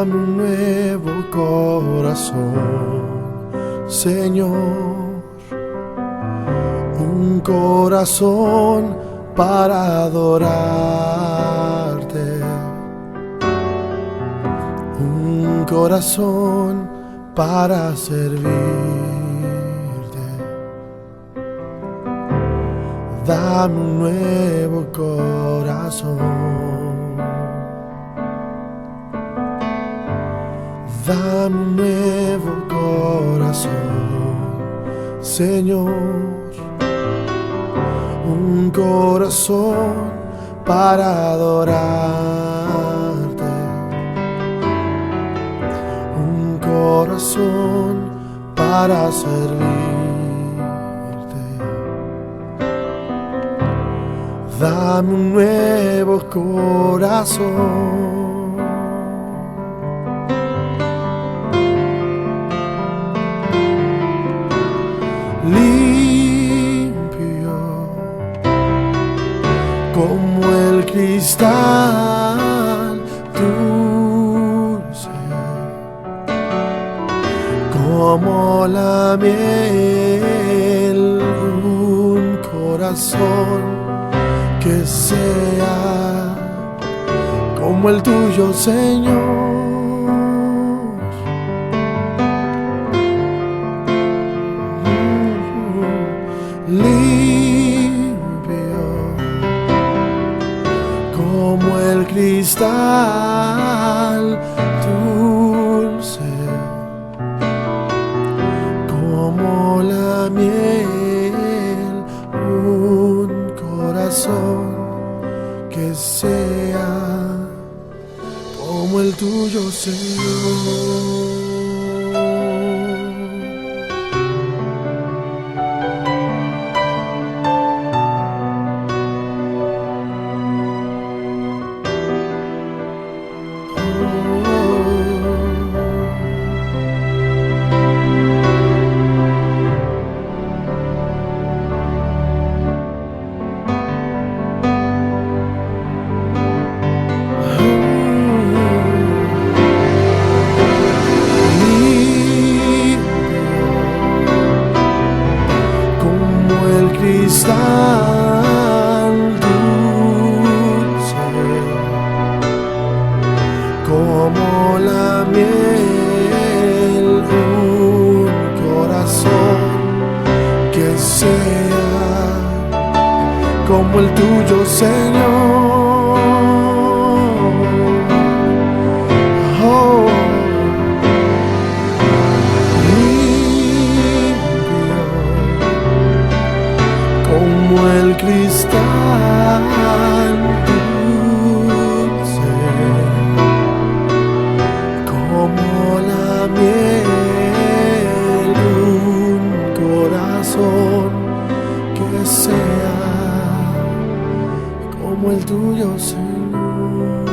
Dame un nuevo corazón, Señor, un corazón para adorarte, un corazón para servirte. Dame un nuevo corazón. Dame un nuevo corazón, Señor, un corazón para adorarte, un corazón para servirte. Dame un nuevo corazón. Limpio como el cristal, dulce como la miel, un corazón que sea como el tuyo, Señor. Limpio como el cristal, dulce como la miel, un corazón que sea como el tuyo, Señor. Cristal dulce como la miel, un corazón que sea como el tuyo, Señor. Oh. Como el cristal dulce, como la miel, un corazón que sea como el tuyo, Señor.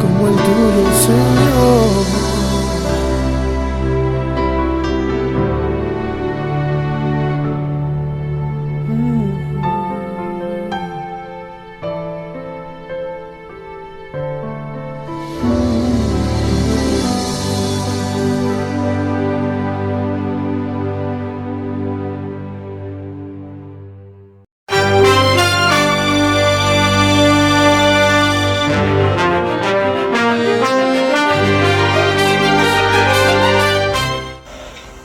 Como el tuyo, Señor.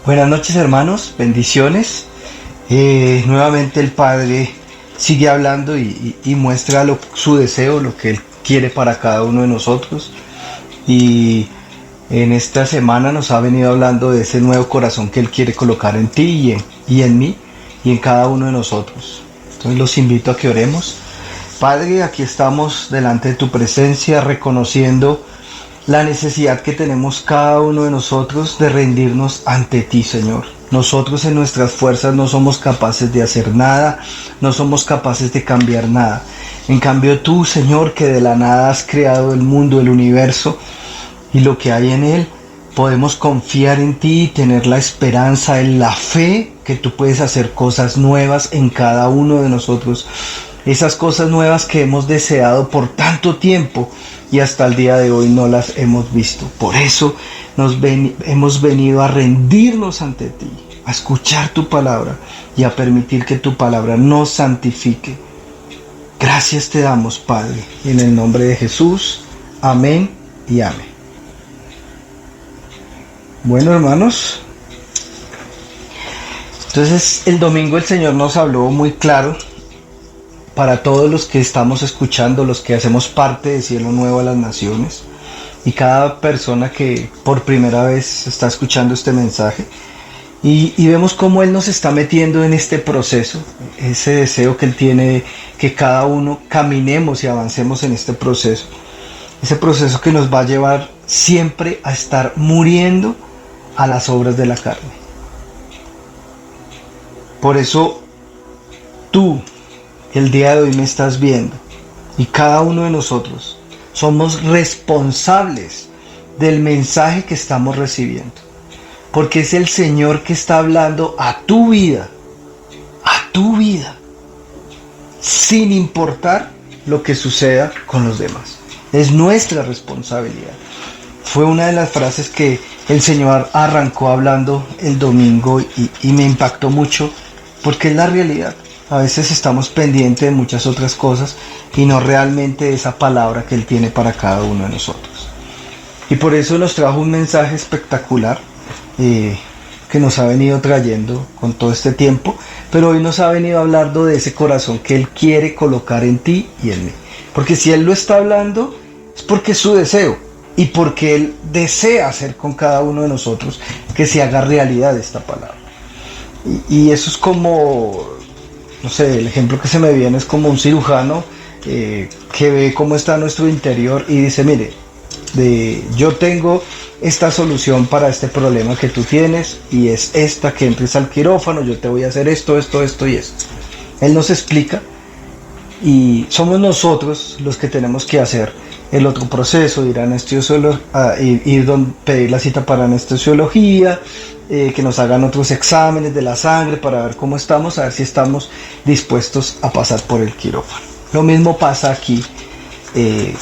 Buenas noches, hermanos, bendiciones. Nuevamente el Padre sigue hablando y muestra su deseo, lo que Él quiere para cada uno de nosotros. Y en esta semana nos ha venido hablando de ese nuevo corazón que Él quiere colocar en ti y en mí y en cada uno de nosotros. Entonces los invito a que oremos. Padre, aquí estamos delante de tu presencia, reconociendo la necesidad que tenemos cada uno de nosotros de rendirnos ante ti, Señor. Nosotros en nuestras fuerzas no somos capaces de hacer nada, no somos capaces de cambiar nada. En cambio tú, Señor, que de la nada has creado el mundo, el universo y lo que hay en él, podemos confiar en ti y tener la esperanza, en la fe que tú puedes hacer cosas nuevas en cada uno de nosotros. esas cosas nuevas que hemos deseado por tanto tiempo y hasta el día de hoy no las hemos visto. Por eso hemos venido a rendirnos ante ti, a escuchar tu palabra y a permitir que tu palabra nos santifique. Gracias te damos, Padre, en el nombre de Jesús. Amén y amén. Bueno, hermanos, entonces el domingo el Señor nos habló muy claro para todos los que estamos escuchando, los que hacemos parte de Cielo Nuevo a las Naciones, y cada persona que por primera vez está escuchando este mensaje, y vemos cómo Él nos está metiendo en este proceso, ese deseo que Él tiene de que cada uno caminemos y avancemos en este proceso, ese proceso que nos va a llevar siempre a estar muriendo a las obras de la carne. Por eso tú, el día de hoy me estás viendo, y cada uno de nosotros somos responsables del mensaje que estamos recibiendo, porque es el Señor que está hablando a tu vida, sin importar lo que suceda con los demás. Es nuestra responsabilidad. Fue una de las frases que el Señor arrancó hablando el domingo y me impactó mucho, porque es la realidad. A veces estamos pendientes de muchas otras cosas y no realmente de esa palabra que Él tiene para cada uno de nosotros. Y por eso nos trajo un mensaje espectacular que nos ha venido trayendo con todo este tiempo, pero hoy nos ha venido hablando de ese corazón que Él quiere colocar en ti y en mí. Porque si Él lo está hablando es porque es su deseo y porque Él desea hacer con cada uno de nosotros que se haga realidad esta palabra. Y eso es como, no sé, el ejemplo que se me viene es como un cirujano que ve cómo está nuestro interior y dice, mire, yo tengo esta solución para este problema que tú tienes y es esta, que entres al quirófano, yo te voy a hacer esto y esto. Él nos explica y somos nosotros los que tenemos que hacer el otro proceso, ir a pedir la cita para anestesiología, que nos hagan otros exámenes de la sangre para ver cómo estamos, a ver si estamos dispuestos a pasar por el quirófano. Lo mismo pasa aquí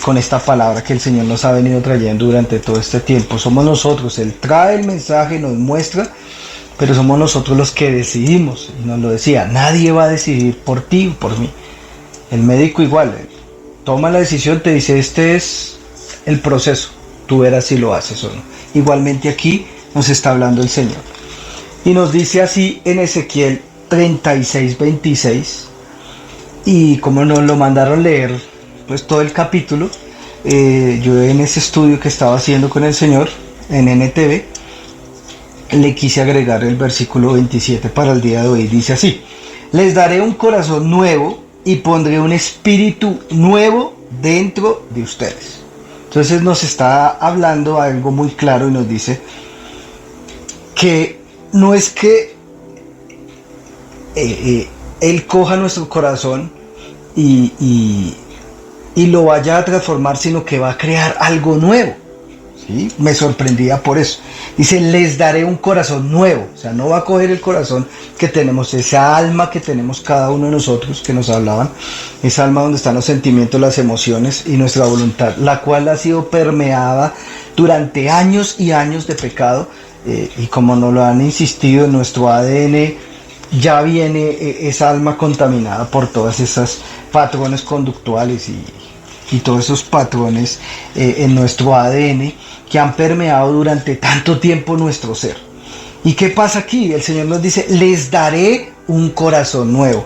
con esta palabra que el Señor nos ha venido trayendo durante todo este tiempo. Somos nosotros, Él trae el mensaje, nos muestra, pero somos nosotros los que decidimos. Y nos lo decía, nadie va a decidir por ti o por mí. El médico igual, toma la decisión, te dice, este es el proceso, tú verás si lo haces o no. Igualmente aquí nos está hablando el Señor. Y nos dice así en Ezequiel 36:26, y como nos lo mandaron leer pues todo el capítulo, yo en ese estudio que estaba haciendo con el Señor en NTV, le quise agregar el versículo 27 para el día de hoy. Dice así: les daré un corazón nuevo y pondré un espíritu nuevo dentro de ustedes. Entonces nos está hablando algo muy claro y nos dice que no es que Él coja nuestro corazón y lo vaya a transformar, sino que va a crear algo nuevo. ¿Sí? Me sorprendía por eso. Dice, les daré un corazón nuevo. O sea, no va a coger el corazón que tenemos, esa alma que tenemos cada uno de nosotros, que nos hablaban, esa alma donde están los sentimientos, las emociones y nuestra voluntad, la cual ha sido permeada durante años y años de pecado, y como nos lo han insistido, en nuestro ADN ya viene esa alma contaminada por todas esas patrones conductuales y todos esos patrones en nuestro ADN que han permeado durante tanto tiempo nuestro ser. ¿Y qué pasa aquí? El Señor nos dice, les daré un corazón nuevo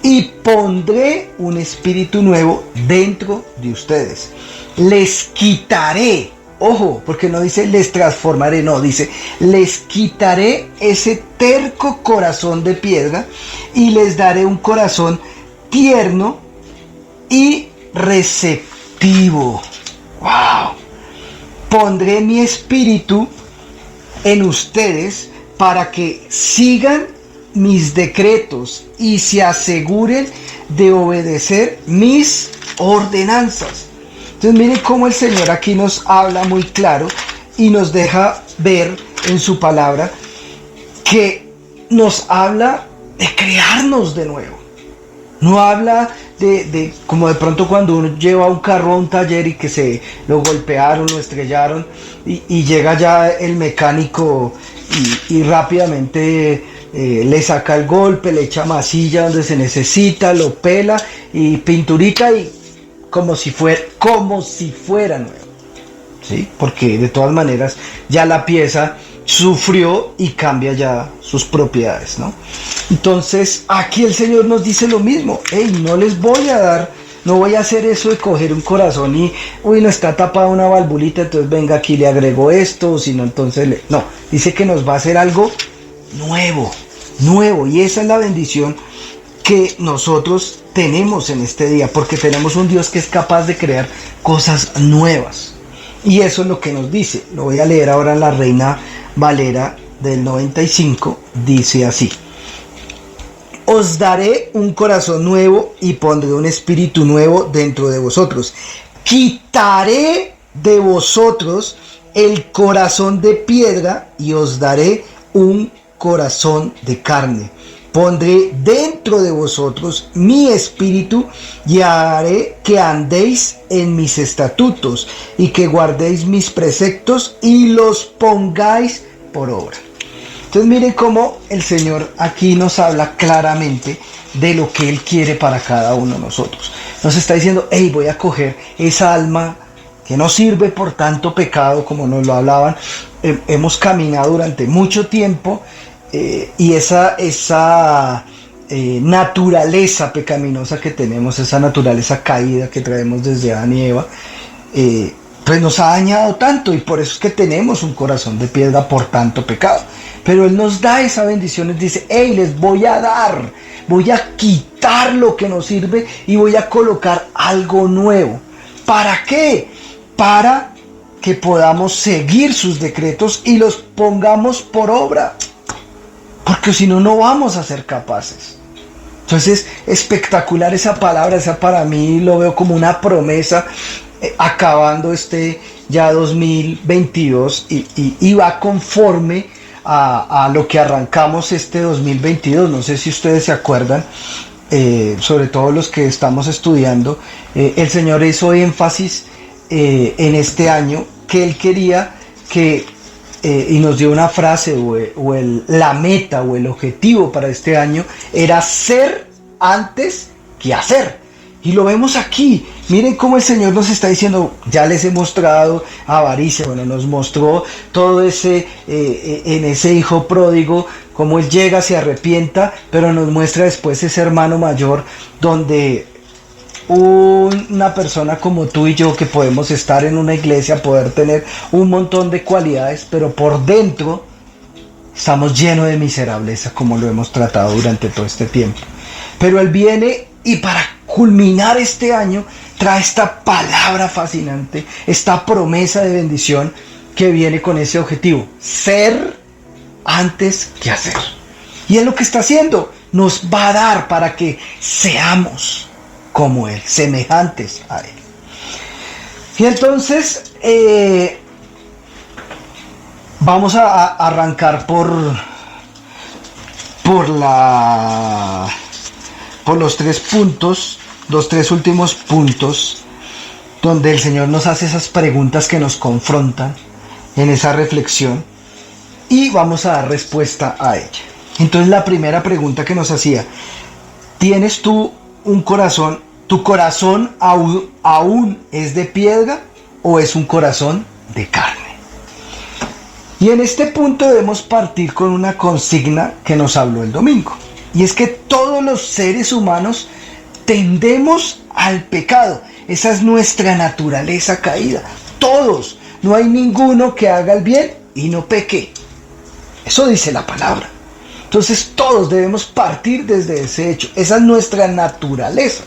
y pondré un espíritu nuevo dentro de ustedes. Les quitaré, ojo, porque no dice les transformaré, no, dice les quitaré ese terco corazón de piedra y les daré un corazón tierno y receptivo. ¡Wow! Pondré mi espíritu en ustedes para que sigan mis decretos y se aseguren de obedecer mis ordenanzas. Entonces miren cómo el Señor aquí nos habla muy claro y nos deja ver en su palabra que nos habla de crearnos de nuevo. No habla como de pronto cuando uno lleva un carro a un taller y que se lo golpearon, lo estrellaron y llega ya el mecánico y rápidamente le saca el golpe, le echa masilla donde se necesita, lo pela y pinturita y como si fuera nuevo, ¿sí? Porque de todas maneras ya la pieza sufrió y cambia ya sus propiedades, ¿no? Entonces aquí el Señor nos dice lo mismo: hey, no voy a hacer eso de coger un corazón y, uy, no está tapada una valvulita, entonces venga aquí le agrego esto, sino entonces no, dice que nos va a hacer algo nuevo, y esa es la bendición que nosotros tenemos en este día, porque tenemos un Dios que es capaz de crear cosas nuevas, y eso es lo que nos dice. Lo voy a leer ahora en la Reina Valera del 95, dice así: os daré un corazón nuevo y pondré un espíritu nuevo dentro de vosotros. Quitaré de vosotros el corazón de piedra y os daré un corazón de carne. Pondré dentro de vosotros mi espíritu y haré que andéis en mis estatutos y que guardéis mis preceptos y los pongáis por obra. Entonces miren cómo el Señor aquí nos habla claramente de lo que Él quiere para cada uno de nosotros. Nos está diciendo: hey, voy a coger esa alma que no sirve por tanto pecado, como nos lo hablaban. Hemos caminado durante mucho tiempo y esa naturaleza pecaminosa que tenemos, esa naturaleza caída que traemos desde Adán y Eva, pues nos ha dañado tanto, y por eso es que tenemos un corazón de piedra por tanto pecado. Pero Él nos da esa bendición, nos dice: hey, les voy a quitar lo que nos sirve y voy a colocar algo nuevo. ¿Para qué? Para que podamos seguir sus decretos y los pongamos por obra, porque si no, no vamos a ser capaces. Entonces, espectacular esa palabra. Esa para mí lo veo como una promesa, acabando ya 2022 y va conforme a lo que arrancamos este 2022. No sé si ustedes se acuerdan, sobre todo los que estamos estudiando, el Señor hizo énfasis en este año que Él quería que, y nos dio una frase, la meta o el objetivo para este año era ser antes que hacer. Y lo vemos aquí. Miren cómo el Señor nos está diciendo: ya les he mostrado avaricia. Bueno, nos mostró todo ese en ese hijo pródigo, cómo él llega, se arrepienta, pero nos muestra después ese hermano mayor, donde una persona como tú y yo, que podemos estar en una iglesia, poder tener un montón de cualidades, pero por dentro estamos llenos de miserableza, como lo hemos tratado durante todo este tiempo. Pero Él viene y para culminar este año trae esta palabra fascinante, esta promesa de bendición que viene con ese objetivo: ser antes que hacer. Y es lo que está haciendo, nos va a dar para que seamos como Él, semejantes a Él. Y entonces vamos a arrancar por los tres últimos puntos, donde el Señor nos hace esas preguntas que nos confrontan en esa reflexión, y vamos a dar respuesta a ella. Entonces, la primera pregunta que nos hacía: ¿tienes tú un corazón? ¿Tu corazón aún es de piedra o es un corazón de carne? Y en este punto debemos partir con una consigna que nos habló el domingo, y es que todos los seres humanos tendemos al pecado. Esa es nuestra naturaleza caída. Todos, no hay ninguno que haga el bien y no peque. Eso dice la palabra. Entonces todos debemos partir desde ese hecho. Esa es nuestra naturaleza.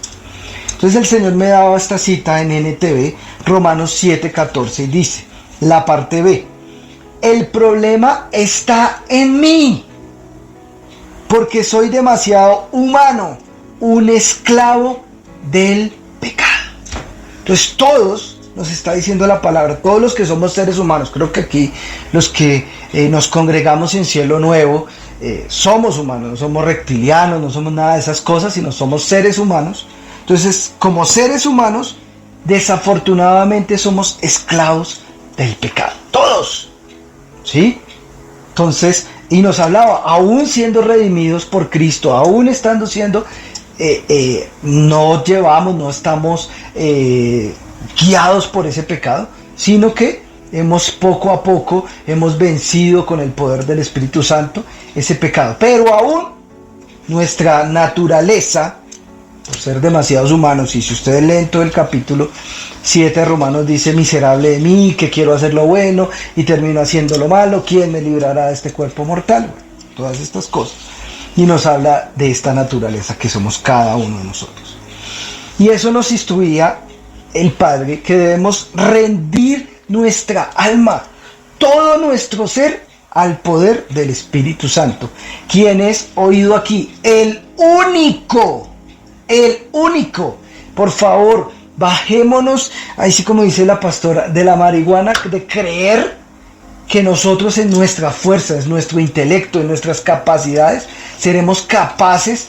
Entonces el Señor me daba esta cita en NTV, Romanos 7:14, y dice, la parte B: el problema está en mí, porque soy demasiado humano, un esclavo del pecado. Entonces todos, nos está diciendo la palabra, todos los que somos seres humanos, creo que aquí los que nos congregamos en Cielo Nuevo, somos humanos, no somos reptilianos, no somos nada de esas cosas, sino somos seres humanos. Entonces, como seres humanos, desafortunadamente somos esclavos del pecado. Todos. ¿Sí? Entonces, y nos hablaba, aún siendo redimidos por Cristo, aún estando siendo, no estamos guiados por ese pecado, sino que poco a poco hemos vencido con el poder del Espíritu Santo ese pecado. Pero aún nuestra naturaleza, por ser demasiados humanos, y si ustedes leen todo el capítulo 7 de Romanos, dice: miserable de mí, que quiero hacer lo bueno y termino haciendo lo malo, ¿quién me librará de este cuerpo mortal? Bueno, todas estas cosas. Y nos habla de esta naturaleza que somos cada uno de nosotros. Y eso nos instruía el Padre, que debemos rendir nuestra alma, todo nuestro ser, al poder del Espíritu Santo, quien es, oído aquí, el único. Por favor, bajémonos, así como dice la pastora, de la marihuana, de creer que nosotros en nuestra fuerza, en nuestro intelecto, en nuestras capacidades, seremos capaces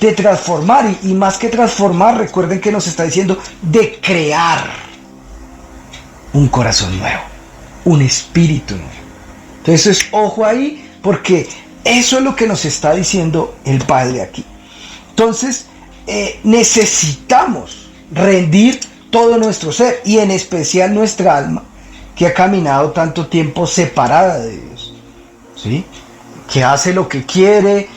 de transformar, y más que transformar, recuerden que nos está diciendo de crear un corazón nuevo, un espíritu nuevo. Entonces, ojo ahí, porque eso es lo que nos está diciendo el Padre aquí. Entonces, necesitamos rendir todo nuestro ser, y en especial nuestra alma, que ha caminado tanto tiempo separada de Dios, ¿sí? Que hace lo que quiere,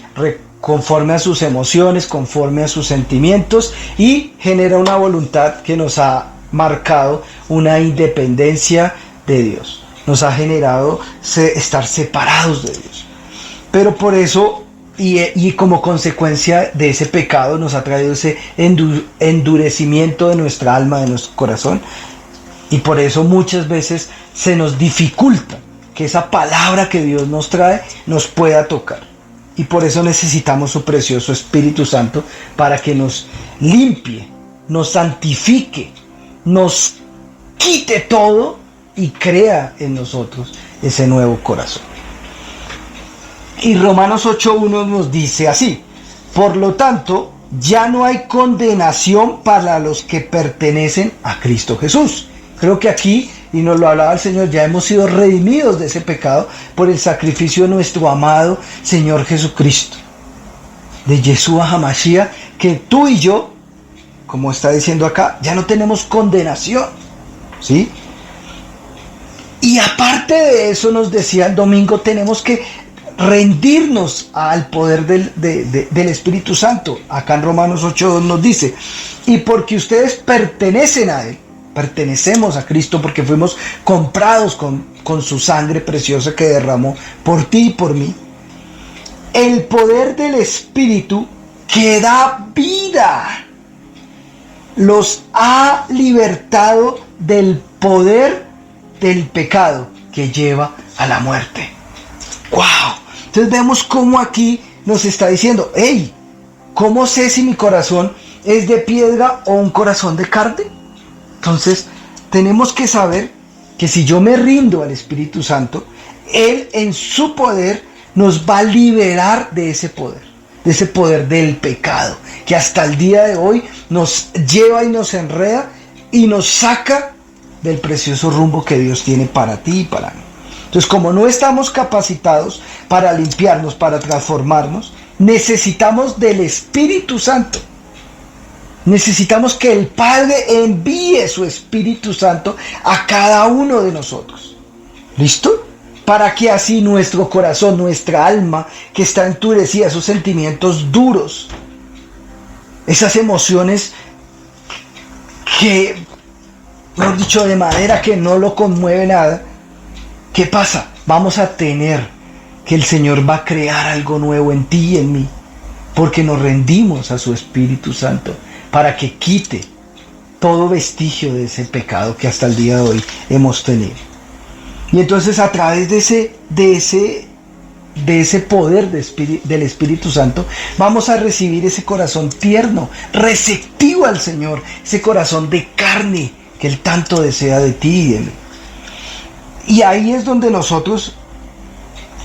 conforme a sus emociones, conforme a sus sentimientos, y genera una voluntad que nos ha marcado una independencia de Dios, nos ha generado estar separados de Dios. Pero por eso, y como consecuencia de ese pecado, nos ha traído ese endurecimiento de nuestra alma, de nuestro corazón, y por eso muchas veces se nos dificulta que esa palabra que Dios nos trae nos pueda tocar. Y por eso necesitamos su precioso Espíritu Santo para que nos limpie, nos santifique, nos quite todo y crea en nosotros ese nuevo corazón. Y Romanos 8:1 nos dice así: por lo tanto, ya no hay condenación para los que pertenecen a Cristo Jesús. Creo que aquí, y nos lo hablaba el Señor, ya hemos sido redimidos de ese pecado por el sacrificio de nuestro amado Señor Jesucristo, de Yeshua HaMashiach, que tú y yo, como está diciendo acá, ya no tenemos condenación, ¿sí? Y aparte de eso, nos decía el domingo, tenemos que rendirnos al poder del Espíritu Santo. Acá en Romanos 8:2 nos dice: y porque ustedes pertenecen a Él, pertenecemos a Cristo, porque fuimos comprados con su sangre preciosa que derramó por ti y por mí, el poder del Espíritu que da vida los ha libertado del poder del pecado que lleva a la muerte. ¡Wow! Entonces vemos cómo aquí nos está diciendo: hey, ¿cómo sé si mi corazón es de piedra o un corazón de carne? Entonces tenemos que saber que si yo me rindo al Espíritu Santo, Él en su poder nos va a liberar de ese poder del pecado, que hasta el día de hoy nos lleva y nos enreda y nos saca del precioso rumbo que Dios tiene para ti y para mí. Entonces, como no estamos capacitados para limpiarnos, para transformarnos, necesitamos del Espíritu Santo. Necesitamos que el Padre envíe su Espíritu Santo a cada uno de nosotros. ¿Listo? Para que así nuestro corazón, nuestra alma, que está endurecida, esos sentimientos duros, esas emociones que, mejor dicho, de manera que no lo conmueve nada, ¿qué pasa? Vamos a tener que el Señor va a crear algo nuevo en ti y en mí, porque nos rendimos a su Espíritu Santo para que quite todo vestigio de ese pecado que hasta el día de hoy hemos tenido. Y entonces, a través de ese poder del Espíritu Santo, vamos a recibir ese corazón tierno, receptivo al Señor, ese corazón de carne que Él tanto desea de ti y de mí. Y ahí es donde nosotros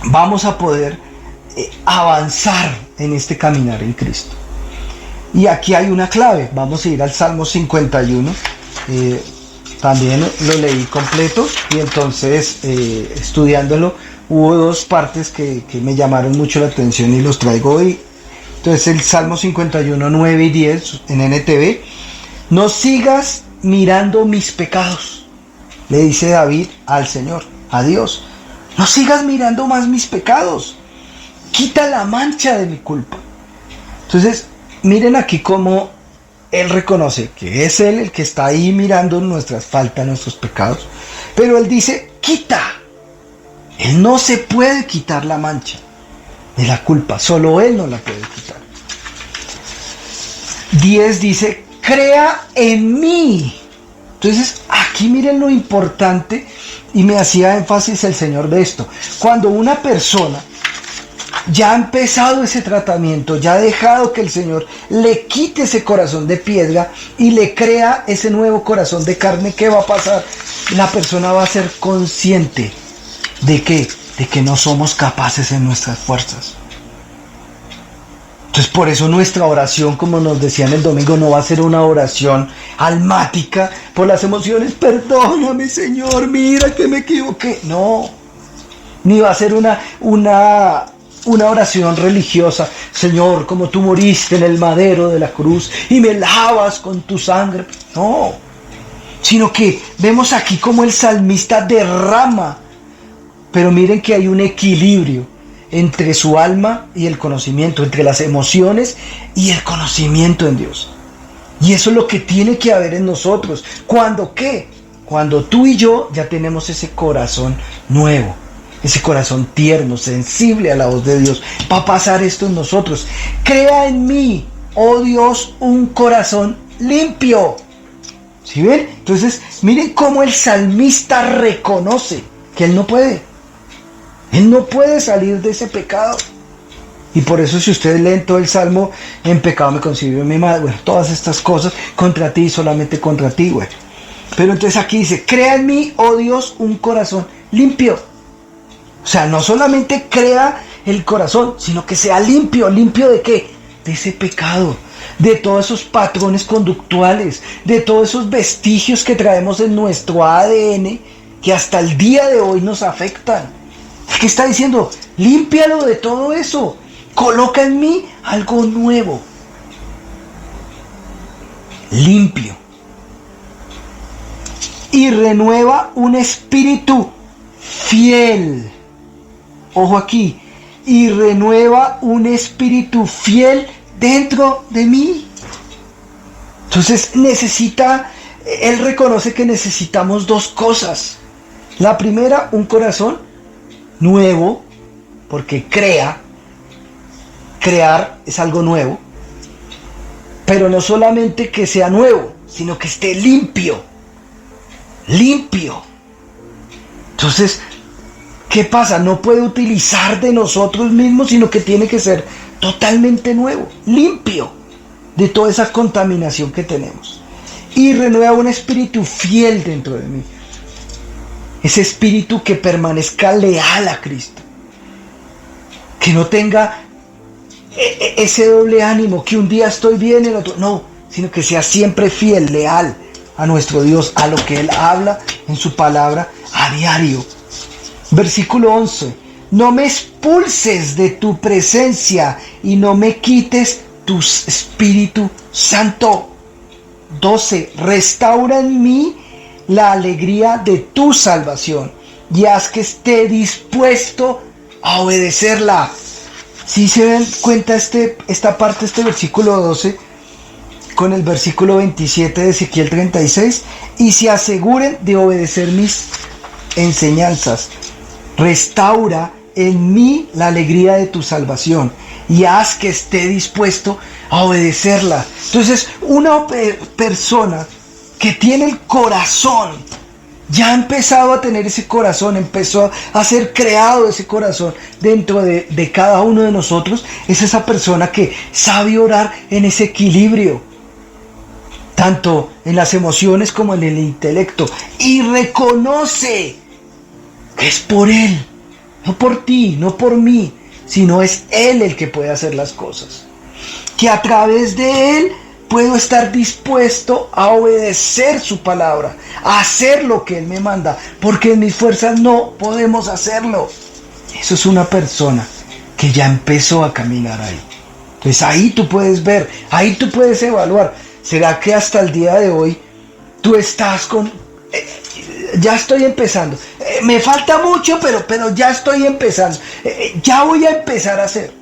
vamos a poder avanzar en este caminar en Cristo. Y aquí hay una clave. Vamos a ir al Salmo 51. También lo leí completo y entonces estudiándolo hubo dos partes que me llamaron mucho la atención y los traigo hoy. Entonces el Salmo 51, 9 y 10 en NTV. No sigas mirando mis pecados, le dice David al Señor, a Dios. No sigas mirando más mis pecados. Quita la mancha de mi culpa. Entonces, miren aquí cómo Él reconoce que es Él el que está ahí mirando nuestras faltas, nuestros pecados. Pero Él dice, quita. Él no se puede quitar la mancha de la culpa. Solo Él no la puede quitar. 10 dice, crea en mí. Entonces, aquí miren lo importante, y me hacía énfasis el Señor de esto. Cuando una persona ya ha empezado ese tratamiento, ya ha dejado que el Señor le quite ese corazón de piedra y le crea ese nuevo corazón de carne, ¿qué va a pasar? La persona va a ser consciente de que no somos capaces en nuestras fuerzas. Entonces por eso nuestra oración, como nos decían el domingo, no va a ser una oración almática por las emociones. Perdóname, Señor, mira que me equivoqué. No, ni va a ser una oración religiosa. Señor, como tú moriste en el madero de la cruz y me lavas con tu sangre. No, sino que vemos aquí como el salmista derrama. Pero miren que hay un equilibrio entre su alma y el conocimiento, entre las emociones y el conocimiento en Dios. Y eso es lo que tiene que haber en nosotros. ¿Cuándo qué? Cuando tú y yo ya tenemos ese corazón nuevo, ese corazón tierno, sensible a la voz de Dios. Va a pasar esto en nosotros. Crea en mí, oh Dios, un corazón limpio. ¿Sí ven? Entonces, miren cómo el salmista reconoce que él no puede. Él no puede salir de ese pecado. Y por eso si ustedes leen todo el Salmo, en pecado me concibió mi madre. Bueno, todas estas cosas contra ti, solamente contra ti, güey. Pero entonces aquí dice, crea en mí, oh Dios, un corazón limpio. O sea, no solamente crea el corazón, sino que sea limpio. ¿Limpio de qué? De ese pecado, de todos esos patrones conductuales, de todos esos vestigios que traemos en nuestro ADN, que hasta el día de hoy nos afectan. ¿Qué está diciendo? Límpialo de todo eso. Coloca en mí algo nuevo. Limpio. Y renueva un espíritu fiel. Ojo aquí. Y renueva un espíritu fiel dentro de mí. Entonces él reconoce que necesitamos dos cosas. La primera, un corazón nuevo, porque crear es algo nuevo, pero no solamente que sea nuevo, sino que esté limpio. Entonces, ¿qué pasa? No puede utilizar de nosotros mismos, sino que tiene que ser totalmente nuevo, limpio de toda esa contaminación que tenemos. Y renueva un espíritu fiel dentro de mí. Ese espíritu que permanezca leal a Cristo. Que no tenga ese doble ánimo, que un día estoy bien y el otro no, sino que sea siempre fiel, leal a nuestro Dios, a lo que Él habla en su palabra a diario. Versículo 11. No me expulses de tu presencia y no me quites tu Espíritu Santo. 12. Restaura en mí la alegría de tu salvación y haz que esté dispuesto a obedecerla. Si se dan cuenta esta parte, este versículo 12 con el versículo 27 de Ezequiel 36, y se aseguren de obedecer mis enseñanzas. Restaura en mí la alegría de tu salvación y haz que esté dispuesto a obedecerla. Entonces, una persona que tiene el corazón, ya ha empezado a tener ese corazón, empezó a ser creado ese corazón dentro de cada uno de nosotros, es esa persona que sabe orar en ese equilibrio, tanto en las emociones como en el intelecto, y reconoce que es por Él, no por ti, no por mí, sino es Él el que puede hacer las cosas. que a través de Él puedo estar dispuesto a obedecer su palabra, a hacer lo que Él me manda, porque en mis fuerzas no podemos hacerlo. Eso es una persona que ya empezó a caminar ahí. Entonces ahí tú puedes ver, ahí tú puedes evaluar. ¿Será que hasta el día de hoy tú estás con... ya estoy empezando, me falta mucho, pero ya estoy empezando, ya voy a empezar a hacer?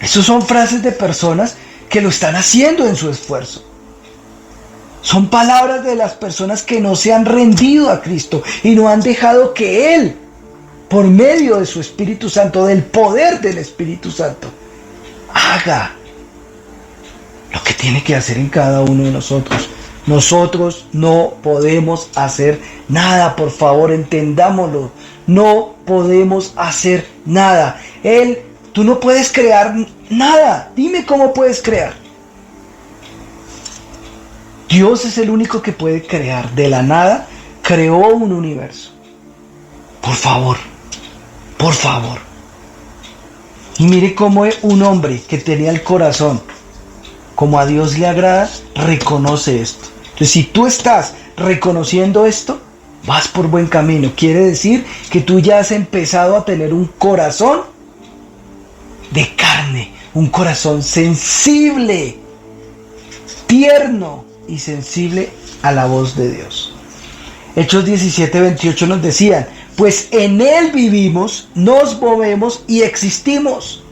Esas son frases de personas que lo están haciendo en su esfuerzo. Son palabras de las personas que no se han rendido a Cristo y no han dejado que Él, por medio de su Espíritu Santo, del poder del Espíritu Santo, haga lo que tiene que hacer en cada uno de nosotros. Nosotros no podemos hacer nada, por favor, entendámoslo. No podemos hacer nada. Tú no puedes crear nada. Dime cómo puedes crear. Dios es el único que puede crear. De la nada creó un universo. Por favor, por favor. Y mire cómo un hombre que tenía el corazón como a Dios le agrada, reconoce esto. Entonces, si tú estás reconociendo esto, vas por buen camino. Quiere decir que tú ya has empezado a tener un corazón de carne, un corazón sensible, tierno y sensible a la voz de Dios. Hechos 17:28 nos decían: pues en Él vivimos, nos movemos y existimos.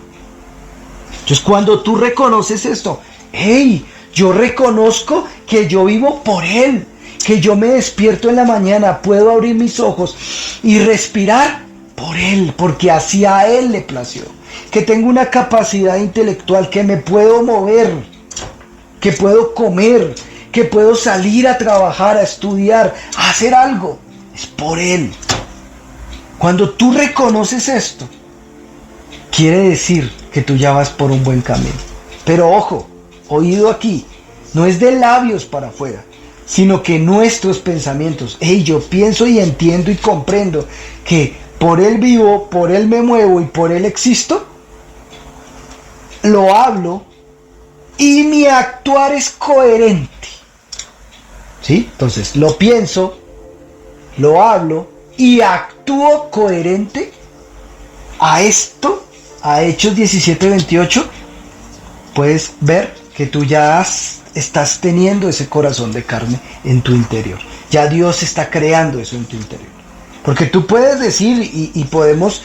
Entonces, cuando tú reconoces esto, hey, yo reconozco que yo vivo por Él, que yo me despierto en la mañana, puedo abrir mis ojos y respirar por Él, porque así a Él le plació. Que tengo una capacidad intelectual, que me puedo mover, que puedo comer, que puedo salir a trabajar, a estudiar, a hacer algo. Es por Él. Cuando tú reconoces esto, quiere decir que tú ya vas por un buen camino. Pero ojo, oído aquí, no es de labios para afuera, sino que nuestros pensamientos, hey, yo pienso y entiendo y comprendo que por Él vivo, por Él me muevo y por Él existo, lo hablo y mi actuar es coherente. ¿Sí? Entonces, lo pienso, lo hablo y actúo coherente a esto, a Hechos 17:28, puedes ver que tú ya estás teniendo ese corazón de carne en tu interior. Ya Dios está creando eso en tu interior. Porque tú puedes decir y podemos,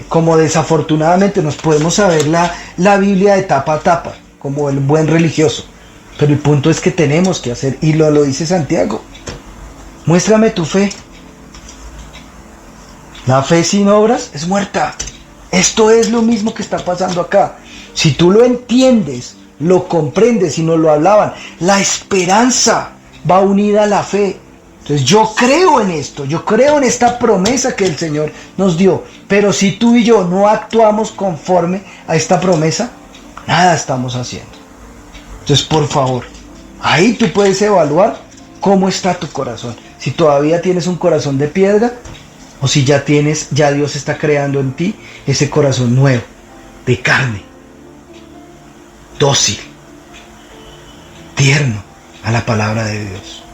como desafortunadamente nos podemos saber la Biblia de tapa a tapa, como el buen religioso. Pero el punto es que tenemos que hacer, y lo dice Santiago: muéstrame tu fe. La fe sin obras es muerta. Esto es lo mismo que está pasando acá. Si tú lo entiendes, lo comprendes, y nos lo hablaban, la esperanza va unida a la fe. Entonces yo creo en esto, yo creo en esta promesa que el Señor nos dio. Pero si tú y yo no actuamos conforme a esta promesa, nada estamos haciendo. Entonces, por favor, ahí tú puedes evaluar cómo está tu corazón. Si todavía tienes un corazón de piedra, o si ya Dios está creando en ti ese corazón nuevo, de carne, dócil, tierno a la palabra de Dios.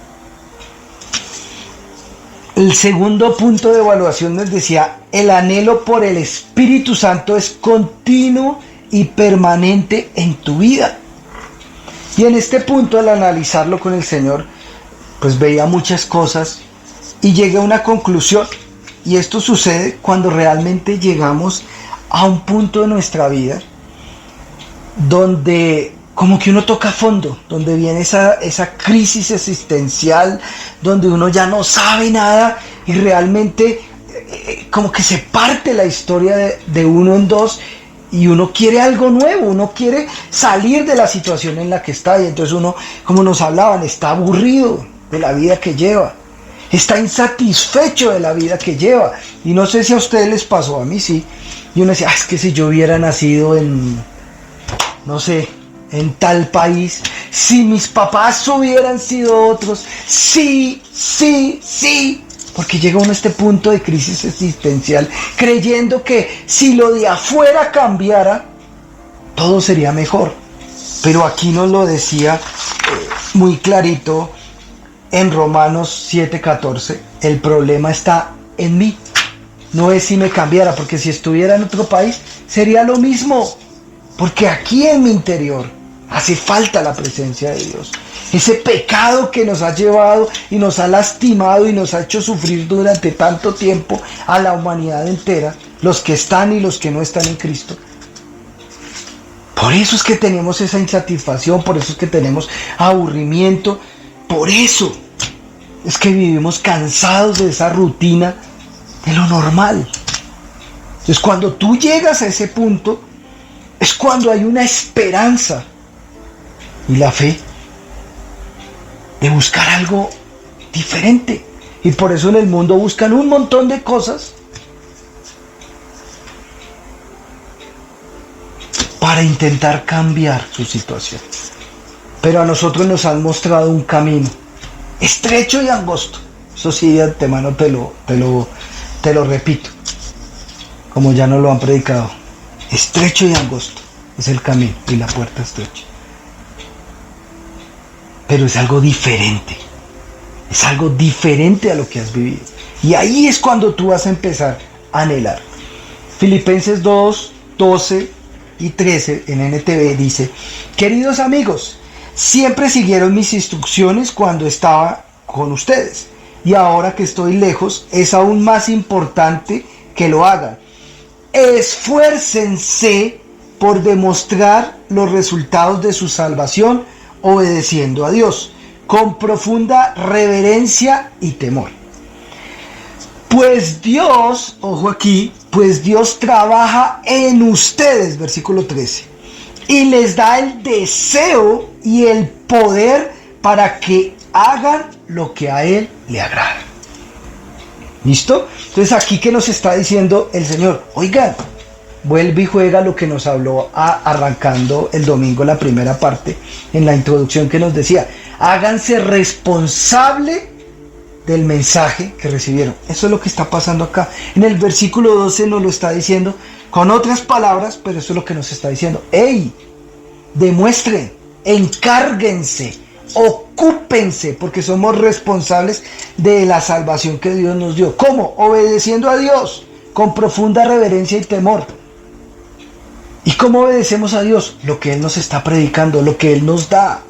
El segundo punto de evaluación nos decía: el anhelo por el Espíritu Santo es continuo y permanente en tu vida. Y en este punto, al analizarlo con el Señor, pues veía muchas cosas y llegué a una conclusión. Y esto sucede cuando realmente llegamos a un punto de nuestra vida donde como que uno toca fondo, donde viene esa crisis existencial, donde uno ya no sabe nada y realmente como que se parte la historia de uno en dos, y uno quiere algo nuevo, uno quiere salir de la situación en la que está. Y entonces uno, como nos hablaban, está aburrido de la vida que lleva, está insatisfecho de la vida que lleva. Y no sé si a ustedes les pasó, a mí sí. Y uno decía: es que si yo hubiera nacido en, no sé, en tal país, si mis papás hubieran sido otros, sí. Porque llega uno a este punto de crisis existencial, creyendo que si lo de afuera cambiara, todo sería mejor. pero aquí nos lo decía muy clarito en Romanos 7:14, el problema está en mí. No es si me cambiara, porque si estuviera en otro país sería lo mismo. Porque aquí en mi interior hace falta la presencia de Dios. Ese pecado que nos ha llevado y nos ha lastimado y nos ha hecho sufrir durante tanto tiempo a la humanidad entera, los que están y los que no están en Cristo. Por eso es que tenemos esa insatisfacción, por eso es que tenemos aburrimiento, por eso es que vivimos cansados de esa rutina de lo normal. Entonces, cuando tú llegas a ese punto, es cuando hay una esperanza y la fe de buscar algo diferente. Y por eso en el mundo buscan un montón de cosas para intentar cambiar su situación. Pero a nosotros nos han mostrado un camino estrecho y angosto. Eso sí, de antemano te lo repito, como ya nos lo han predicado. Estrecho y angosto es el camino y la puerta estrecha. Pero es algo diferente. Es algo diferente a lo que has vivido. Y ahí es cuando tú vas a empezar a anhelar. Filipenses 2, 12 y 13 en NTV dice: queridos amigos, siempre siguieron mis instrucciones cuando estaba con ustedes. Y ahora que estoy lejos, es aún más importante que lo hagan. Esfuércense por demostrar los resultados de su salvación obedeciendo a Dios con profunda reverencia y temor. Pues Dios, ojo aquí, pues Dios trabaja en ustedes, versículo 13, y les da el deseo y el poder para que hagan lo que a Él le agrada. ¿Listo? Entonces aquí que nos está diciendo el Señor, oigan, vuelve y juega lo que nos habló arrancando el domingo la primera parte, en la introducción que nos decía, háganse responsable del mensaje que recibieron. Eso es lo que está pasando acá. En el versículo 12 nos lo está diciendo con otras palabras, pero eso es lo que nos está diciendo. ¡Ey! Demuestren, encárguense, ocúpense, porque somos responsables de la salvación que Dios nos dio. ¿Cómo? Obedeciendo a Dios con profunda reverencia y temor. ¿Y cómo obedecemos a Dios? Lo que Él nos está predicando, lo que Él nos da.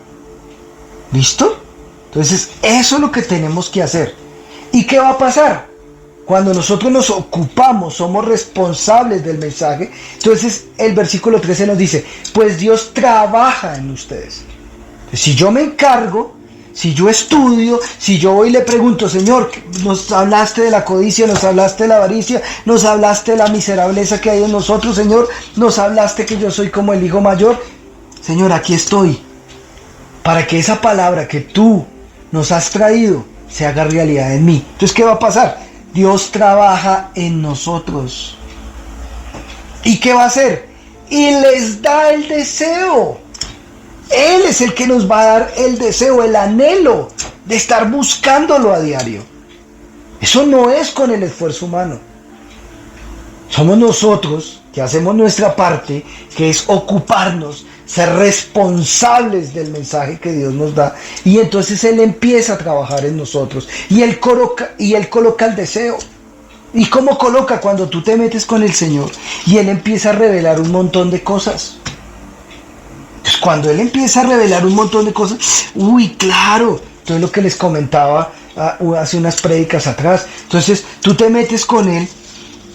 ¿Listo? Entonces, eso es lo que tenemos que hacer. ¿Y qué va a pasar? Cuando nosotros nos ocupamos, somos responsables del mensaje. Entonces, el versículo 13 nos dice, pues Dios trabaja en ustedes. Si yo me encargo, si yo estudio, si yo voy y le pregunto, Señor, nos hablaste de la codicia, nos hablaste de la avaricia, nos hablaste de la miserableza que hay en nosotros, Señor, nos hablaste que yo soy como el hijo mayor. Señor, aquí estoy, para que esa palabra que tú nos has traído se haga realidad en mí. Entonces, ¿qué va a pasar? Dios trabaja en nosotros. ¿Y qué va a hacer? Y les da el deseo. Él es el que nos va a dar el deseo, el anhelo de estar buscándolo a diario. Eso no es con el esfuerzo humano. Somos nosotros que hacemos nuestra parte, que es ocuparnos, ser responsables del mensaje que Dios nos da. Y entonces Él empieza a trabajar en nosotros. Y Él coloca el deseo. ¿Y cómo coloca? Cuando tú te metes con el Señor y Él empieza a revelar un montón de cosas. Entonces, cuando Él empieza a revelar un montón de cosas, uy, claro, entonces lo que les comentaba hace unas prédicas atrás, entonces tú te metes con Él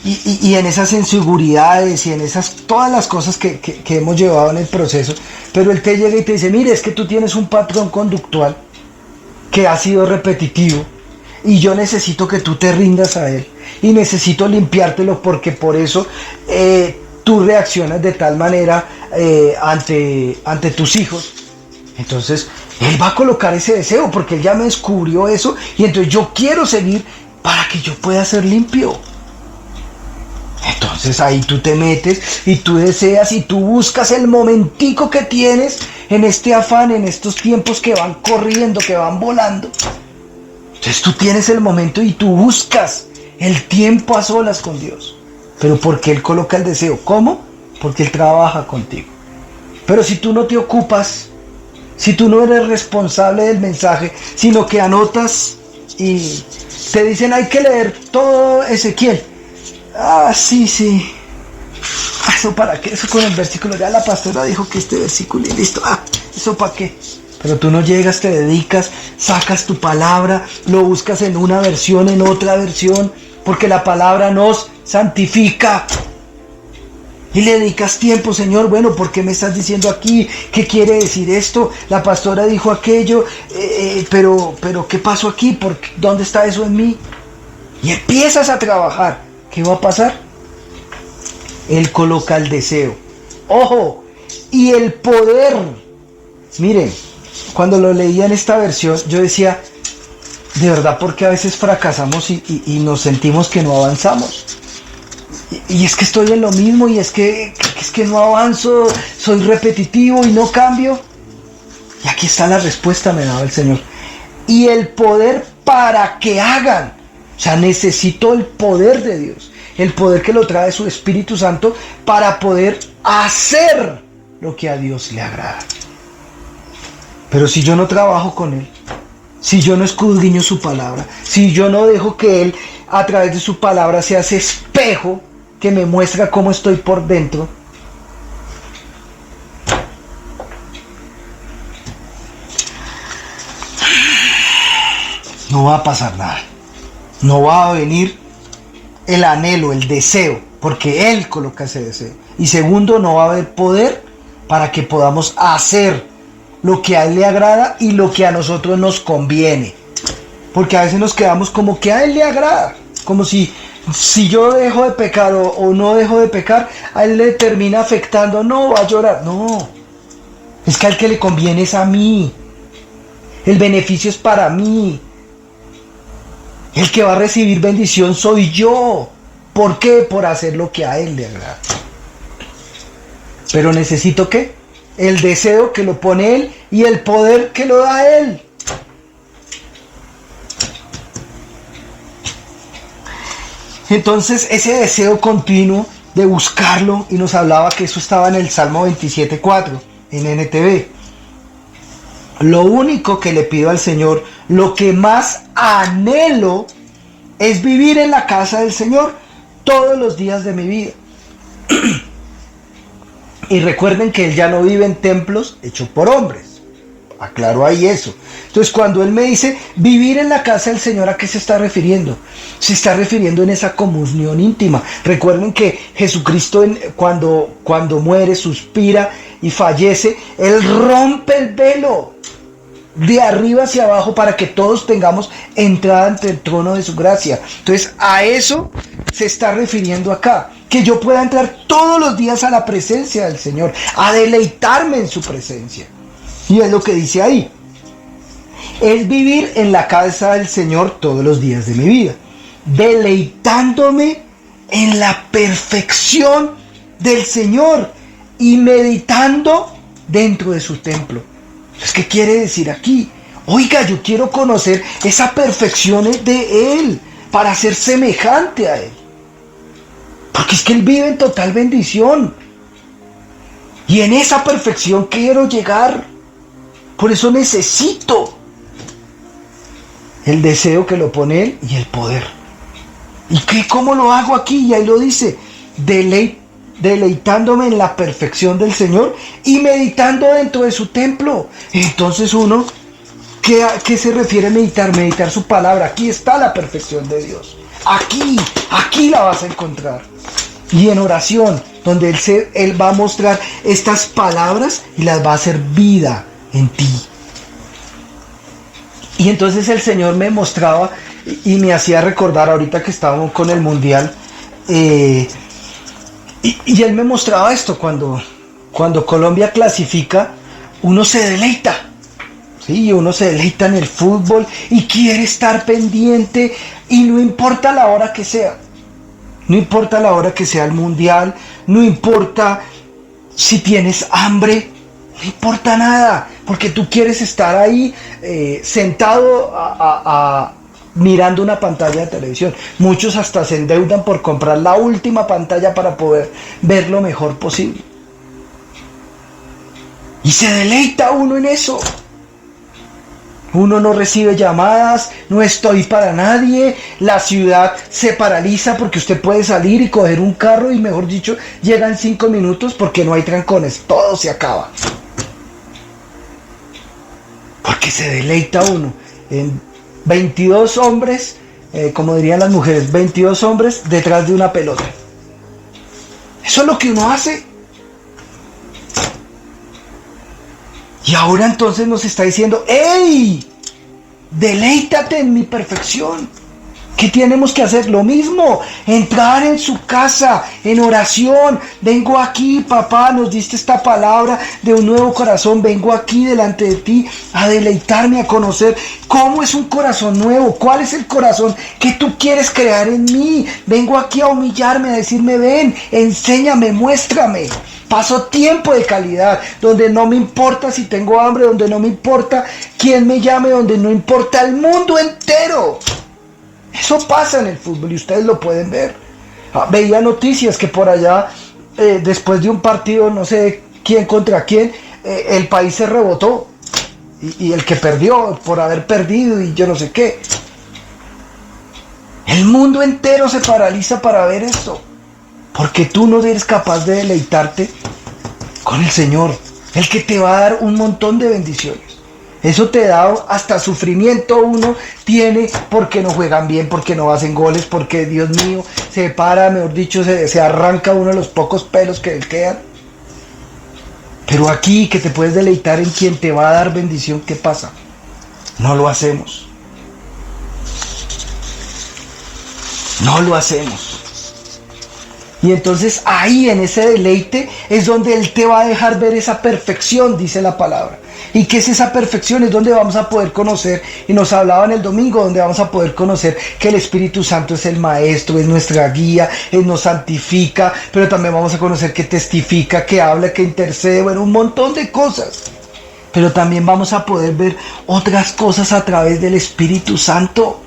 y en esas inseguridades y en esas, todas las cosas que hemos llevado en el proceso, pero Él te llega y te dice, mire, es que tú tienes un patrón conductual que ha sido repetitivo y yo necesito que tú te rindas a Él y necesito limpiártelo porque por eso tú reaccionas de tal manera ante tus hijos. Entonces Él va a colocar ese deseo porque Él ya me descubrió eso y entonces yo quiero seguir para que yo pueda ser limpio. Entonces ahí tú te metes y tú deseas y tú buscas el momentico que tienes en este afán, en estos tiempos que van corriendo, que van volando. Entonces tú tienes el momento y tú buscas el tiempo a solas con Dios. Pero porque Él coloca el deseo. ¿Cómo? Porque Él trabaja contigo. Pero si tú no te ocupas, si tú no eres responsable del mensaje, sino que anotas y te dicen hay que leer todo Ezequiel. Ah, sí, sí. ¿Eso para qué? Eso con el versículo. Ya la pastora dijo que este versículo y listo. Ah, ¿eso para qué? Pero tú no llegas, te dedicas, sacas tu palabra, lo buscas en una versión, en otra versión, porque la palabra nos santifica. Y le dedicas tiempo, Señor, bueno, ¿por qué me estás diciendo aquí? ¿Qué quiere decir esto? La pastora dijo aquello, pero ¿qué pasó aquí? ¿Dónde está eso en mí? Y empiezas a trabajar. ¿Qué va a pasar? Él coloca el deseo. ¡Ojo! Y el poder. Miren, cuando lo leía en esta versión, yo decía, de verdad, ¿por qué a veces fracasamos y nos sentimos que no avanzamos? Y es que estoy en lo mismo, y es que no avanzo, soy repetitivo y no cambio. Y aquí está la respuesta, me daba el Señor. Y el poder para que hagan. O sea, necesito el poder de Dios, el poder que lo trae su Espíritu Santo para poder hacer lo que a Dios le agrada. Pero si yo no trabajo con Él, si yo no escudriño su palabra, si yo no dejo que Él a través de su palabra sea ese espejo que me muestra cómo estoy por dentro, no va a pasar nada. No va a venir el anhelo, el deseo, porque Él coloca ese deseo. Y segundo, no va a haber poder para que podamos hacer lo que a Él le agrada y lo que a nosotros nos conviene. Porque a veces nos quedamos como que a Él le agrada, como si yo dejo de pecar o no dejo de pecar, a Él le termina afectando, no, va a llorar. No, es que al que le conviene es a mí. El beneficio es para mí. El que va a recibir bendición soy yo. ¿Por qué? Por hacer lo que a Él le agrada. Pero necesito ¿qué? El deseo que lo pone Él y el poder que lo da Él. Entonces ese deseo continuo de buscarlo, y nos hablaba que eso estaba en el Salmo 27:4 en NTV. Lo único que le pido al Señor, lo que más anhelo, es vivir en la casa del Señor todos los días de mi vida. Y recuerden que Él ya no vive en templos hechos por hombres. Aclaro ahí eso. Entonces, cuando Él me dice vivir en la casa del Señor, ¿a qué se está refiriendo? Se está refiriendo en esa comunión íntima. Recuerden que Jesucristo cuando muere, suspira y fallece, Él rompe el velo de arriba hacia abajo para que todos tengamos entrada ante el trono de su gracia. Entonces, a eso se está refiriendo acá. Que yo pueda entrar todos los días a la presencia del Señor, a deleitarme en su presencia. Y es lo que dice ahí. Es vivir en la casa del Señor todos los días de mi vida, deleitándome en la perfección del Señor y meditando dentro de su templo. Entonces, ¿qué quiere decir aquí? Oiga, yo quiero conocer esa perfección de Él para ser semejante a Él. Porque es que Él vive en total bendición. Y en esa perfección quiero llegar. Por eso necesito el deseo que lo pone Él y el poder. ¿Y cómo lo hago aquí? Y ahí lo dice, deleitándome en la perfección del Señor y meditando dentro de su templo. Entonces uno, ¿qué se refiere a meditar? Meditar su palabra. Aquí está la perfección de Dios. Aquí la vas a encontrar. Y en oración, donde Él va a mostrar estas palabras y las va a hacer vida en ti. Y entonces el Señor me mostraba y me hacía recordar ahorita que estábamos con el Mundial, y Él me mostraba esto: cuando Colombia clasifica, uno se deleita, ¿sí? Uno se deleita en el fútbol y quiere estar pendiente, y no importa la hora que sea. No importa la hora que sea el Mundial, no importa si tienes hambre, no importa nada, porque tú quieres estar ahí sentado mirando una pantalla de televisión. Muchos hasta se endeudan por comprar la última pantalla para poder ver lo mejor posible. Y se deleita uno en eso. Uno no recibe llamadas, no estoy para nadie, la ciudad se paraliza porque usted puede salir y coger un carro y, mejor dicho, llega en 5 minutos porque no hay trancones, todo se acaba. Porque se deleita uno en 22 hombres, como dirían las mujeres, 22 hombres detrás de una pelota. Eso es lo que uno hace. Y ahora entonces nos está diciendo, ¡hey! Deleítate en mi perfección. ¿Qué tenemos que hacer? Lo mismo, entrar en su casa, en oración. Vengo aquí, papá, nos diste esta palabra de un nuevo corazón. Vengo aquí delante de ti a deleitarme, a conocer cómo es un corazón nuevo. ¿Cuál es el corazón que tú quieres crear en mí? Vengo aquí a humillarme, a decirme, ven, enséñame, muéstrame. Paso tiempo de calidad, donde no me importa si tengo hambre, donde no me importa quién me llame, donde no importa el mundo entero. Eso pasa en el fútbol y ustedes lo pueden ver. Veía noticias que por allá, después de un partido, no sé quién contra quién, el país se rebotó. Y el que perdió por haber perdido y yo no sé qué. El mundo entero se paraliza para ver esto. Porque tú no eres capaz de deleitarte con el Señor, el que te va a dar un montón de bendiciones. Eso te da hasta sufrimiento uno tiene porque no juegan bien, porque no hacen goles, porque Dios mío, se para, mejor dicho, se arranca uno de los pocos pelos que le quedan. Pero aquí que te puedes deleitar en quien te va a dar bendición, ¿qué pasa? No lo hacemos. No lo hacemos. Y entonces ahí en ese deleite es donde Él te va a dejar ver esa perfección, dice la palabra. ¿Y qué es esa perfección? Es donde vamos a poder conocer, y nos hablaban el domingo, donde vamos a poder conocer que el Espíritu Santo es el Maestro, es nuestra guía, Él nos santifica, pero también vamos a conocer que testifica, que habla, que intercede, bueno, un montón de cosas. Pero también vamos a poder ver otras cosas a través del Espíritu Santo.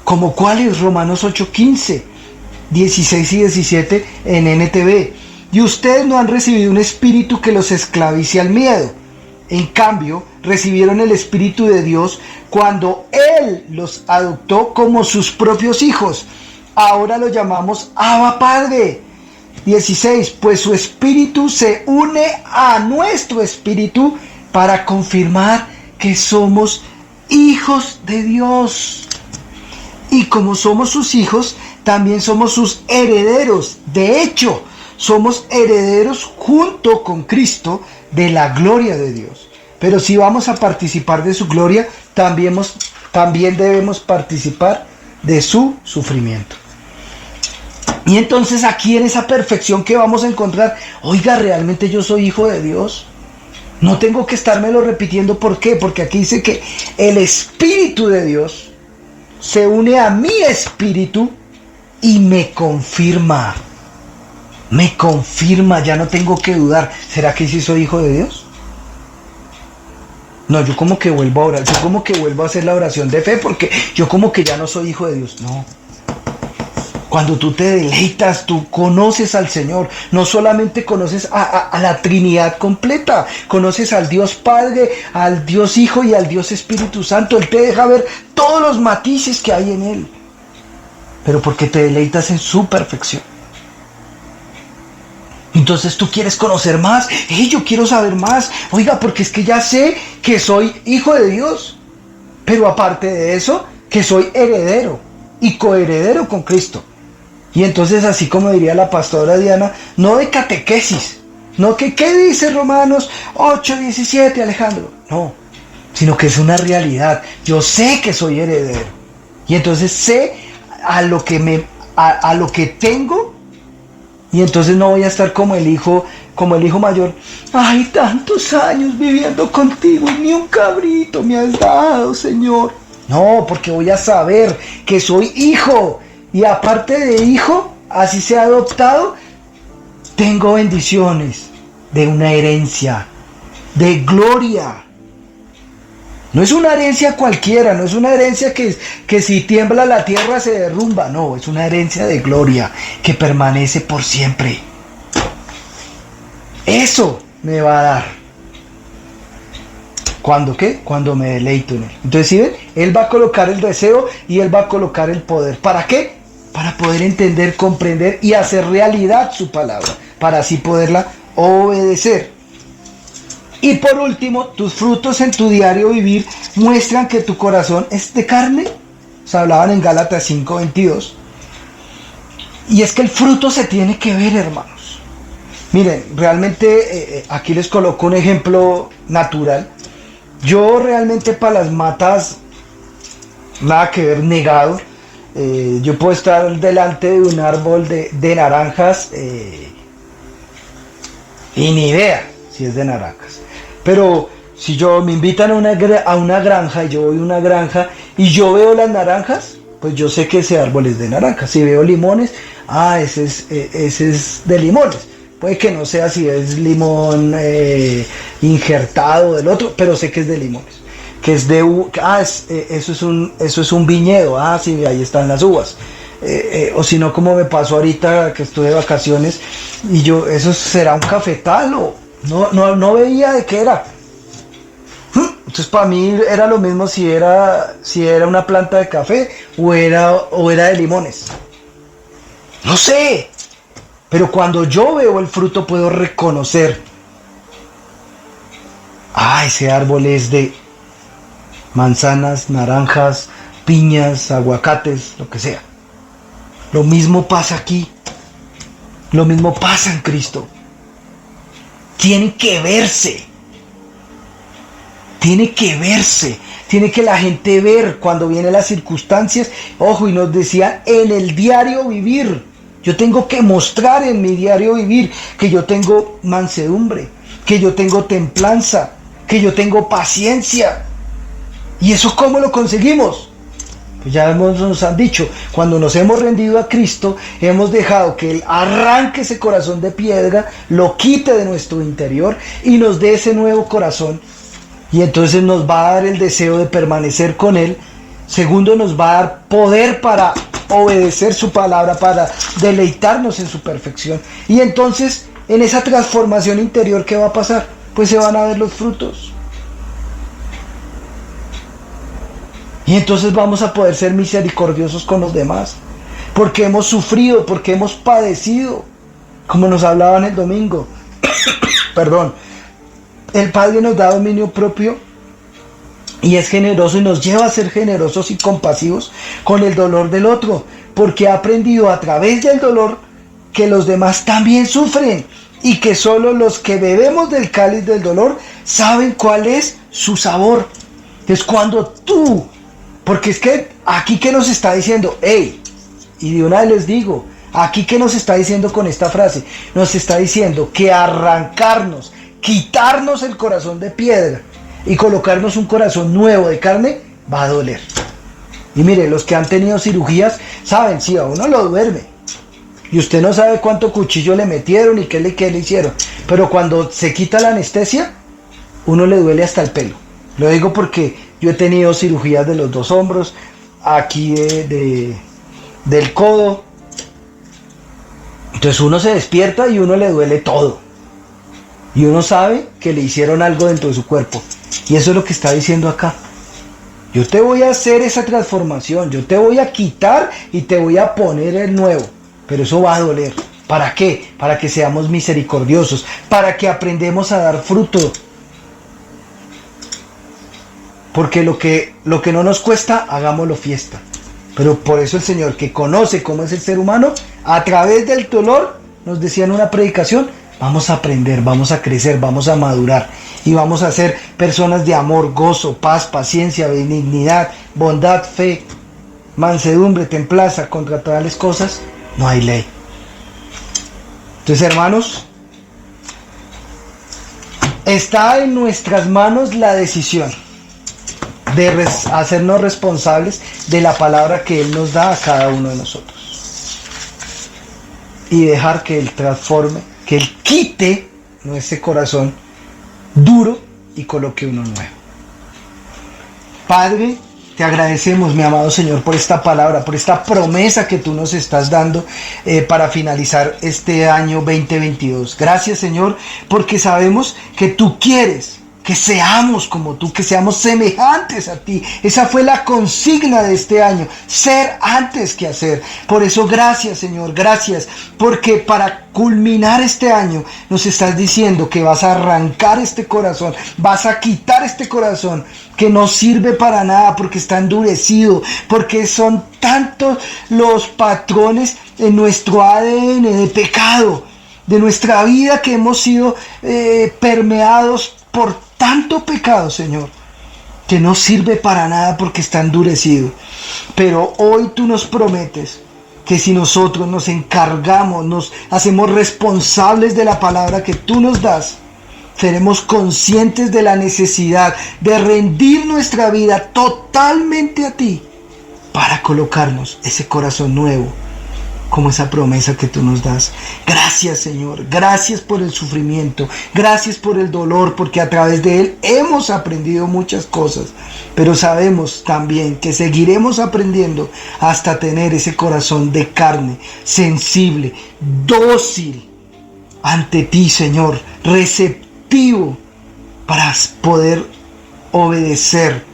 ¿Como cuáles? Romanos 8:15, 16 y 17 en NTV. Y ustedes no han recibido un espíritu que los esclavice al miedo. En cambio, recibieron el Espíritu de Dios cuando Él los adoptó como sus propios hijos. Ahora lo llamamos Abba Padre. 16. Pues su espíritu se une a nuestro espíritu para confirmar que somos hijos de Dios. Y como somos sus hijos, también somos sus herederos. De hecho, somos herederos junto con Cristo de la gloria de Dios. Pero si vamos a participar de su gloria, también debemos participar de su sufrimiento. Y entonces aquí en esa perfección que vamos a encontrar, oiga, ¿realmente yo soy hijo de Dios? No tengo que estármelo repitiendo. ¿Por qué? Porque aquí dice que el Espíritu de Dios se une a mi espíritu y me confirma. Me confirma, ya no tengo que dudar. ¿Será que sí soy hijo de Dios? No, yo como que vuelvo a orar, yo como que vuelvo a hacer la oración de fe porque yo como que ya no soy hijo de Dios. No. Cuando tú te deleitas, tú conoces al Señor. No solamente conoces a la Trinidad completa, conoces al Dios Padre, al Dios Hijo y al Dios Espíritu Santo. Él te deja ver todos los matices que hay en Él. Pero porque te deleitas en su perfección. Entonces tú quieres conocer más. Yo quiero saber más. Oiga, porque es que ya sé que soy hijo de Dios. Pero aparte de eso, que soy heredero y coheredero con Cristo. Y entonces, así como diría la pastora Diana, no de catequesis, no que ¿qué dice Romanos 8:17, Alejandro? No, sino que es una realidad. Yo sé que soy heredero. Y entonces sé a lo que tengo. Y entonces no voy a estar como el hijo mayor. Ay, tantos años viviendo contigo y ni un cabrito me has dado, Señor. No, porque voy a saber que soy hijo. Y aparte de hijo, así sea adoptado, tengo bendiciones de una herencia, de gloria. No es una herencia cualquiera, no es una herencia que si tiembla la tierra se derrumba. No, es una herencia de gloria que permanece por siempre. Eso me va a dar. ¿Cuándo qué? Cuando me deleito en Él. Entonces, ¿sí ven? Él va a colocar el deseo y Él va a colocar el poder. ¿Para qué? Para poder entender, comprender y hacer realidad su palabra. Para así poderla obedecer. Y por último, tus frutos en tu diario vivir muestran que tu corazón es de carne. Se hablaban en Gálatas 5:22. Y es que el fruto se tiene que ver, hermanos. Miren, realmente aquí les coloco un ejemplo natural. Yo realmente para las matas, nada que ver, negado. Yo puedo estar delante de un árbol de naranjas y ni idea si es de naranjas. Pero si yo me invitan a una granja y yo voy a una granja y yo veo las naranjas, pues yo sé que ese árbol es de naranjas. Si veo limones, ese es de limones. Puede que no sea si es limón injertado del otro, pero sé que es de limones. Que es de eso es un viñedo. Sí, ahí están las uvas. O si no, como me pasó ahorita que estuve de vacaciones y yo, eso será un cafetal o no veía de qué era. Entonces para mí era lo mismo si era una planta de café o era de limones. No sé. Pero cuando yo veo el fruto puedo reconocer. Ese árbol es de manzanas, naranjas, piñas, aguacates, lo que sea. Lo mismo pasa aquí. Lo mismo pasa en Cristo. Tiene que verse. Tiene que verse. Tiene que la gente ver cuando vienen las circunstancias. Ojo, y nos decían en el diario vivir. Yo tengo que mostrar en mi diario vivir que yo tengo mansedumbre, que yo tengo templanza, que yo tengo paciencia. ¿Y eso cómo lo conseguimos? Pues ya nos han dicho, cuando nos hemos rendido a Cristo, hemos dejado que Él arranque ese corazón de piedra, lo quite de nuestro interior y nos dé ese nuevo corazón. Y entonces nos va a dar el deseo de permanecer con Él. Segundo, nos va a dar poder para obedecer su palabra, para deleitarnos en su perfección. Y entonces, en esa transformación interior, ¿qué va a pasar? Pues se van a ver los frutos. Y entonces vamos a poder ser misericordiosos con los demás. Porque hemos sufrido, porque hemos padecido. Como nos hablaban el domingo. Perdón. El Padre nos da dominio propio. Y es generoso y nos lleva a ser generosos y compasivos con el dolor del otro, porque ha aprendido a través del dolor que los demás también sufren y que solo los que bebemos del cáliz del dolor saben cuál es su sabor. Es cuando tú, porque es que aquí que nos está diciendo, y de una vez les digo, aquí que nos está diciendo con esta frase, nos está diciendo que arrancarnos, quitarnos el corazón de piedra y colocarnos un corazón nuevo de carne, va a doler. Y mire, los que han tenido cirugías saben, si a uno lo duerme y usted no sabe cuánto cuchillo le metieron y qué le hicieron, pero cuando se quita la anestesia, uno le duele hasta el pelo. Lo digo porque yo he tenido cirugías de los dos hombros, aquí del codo. Entonces uno se despierta y uno le duele todo. Y uno sabe que le hicieron algo dentro de su cuerpo. Y eso es lo que está diciendo acá. Yo te voy a hacer esa transformación. Yo te voy a quitar y te voy a poner el nuevo. Pero eso va a doler. ¿Para qué? Para que seamos misericordiosos. Para que aprendamos a dar fruto. Porque lo que no nos cuesta, hagámoslo fiesta. Pero por eso el Señor, que conoce cómo es el ser humano, a través del dolor, nos decía en una predicación, vamos a aprender, vamos a crecer, vamos a madurar y vamos a ser personas de amor, gozo, paz, paciencia, benignidad, bondad, fe, mansedumbre, templanza. Contra tales cosas no hay ley. Entonces, hermanos, está en nuestras manos la decisión de hacernos responsables de la palabra que Él nos da a cada uno de nosotros y dejar que Él transforme, que Él quite nuestro corazón duro y coloque uno nuevo. Padre, Te agradecemos, mi amado Señor, por esta palabra, por esta promesa que tú nos estás dando para finalizar este año 2022. Gracias, Señor, porque sabemos que tú quieres que seamos como tú, que seamos semejantes a ti. Esa fue la consigna de este año, ser antes que hacer. Por eso gracias, Señor, gracias, porque para culminar este año nos estás diciendo que vas a arrancar este corazón, vas a quitar este corazón que no sirve para nada porque está endurecido, porque son tantos los patrones en nuestro ADN de pecado, de nuestra vida, que hemos sido permeados por tanto pecado, Señor, que no sirve para nada porque está endurecido. Pero hoy tú nos prometes que si nosotros nos encargamos, nos hacemos responsables de la palabra que tú nos das, seremos conscientes de la necesidad de rendir nuestra vida totalmente a ti para colocarnos ese corazón nuevo, como esa promesa que tú nos das. Gracias, Señor, gracias por el sufrimiento, gracias por el dolor, porque a través de él hemos aprendido muchas cosas, pero sabemos también que seguiremos aprendiendo hasta tener ese corazón de carne, sensible, dócil ante ti, Señor, receptivo para poder obedecer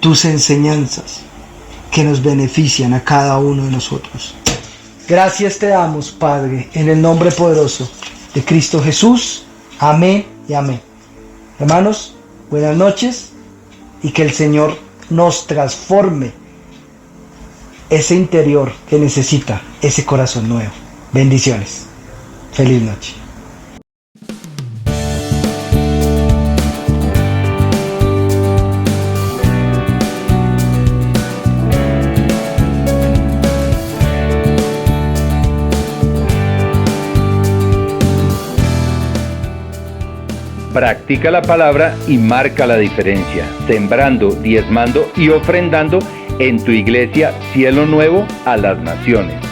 tus enseñanzas que nos benefician a cada uno de nosotros. Gracias te damos, Padre, en el nombre poderoso de Cristo Jesús. Amén y amén. Hermanos, buenas noches y que el Señor nos transforme ese interior que necesita ese corazón nuevo. Bendiciones. Feliz noche. Practica la palabra y marca la diferencia, sembrando, diezmando y ofrendando en tu iglesia Cielo Nuevo a las Naciones.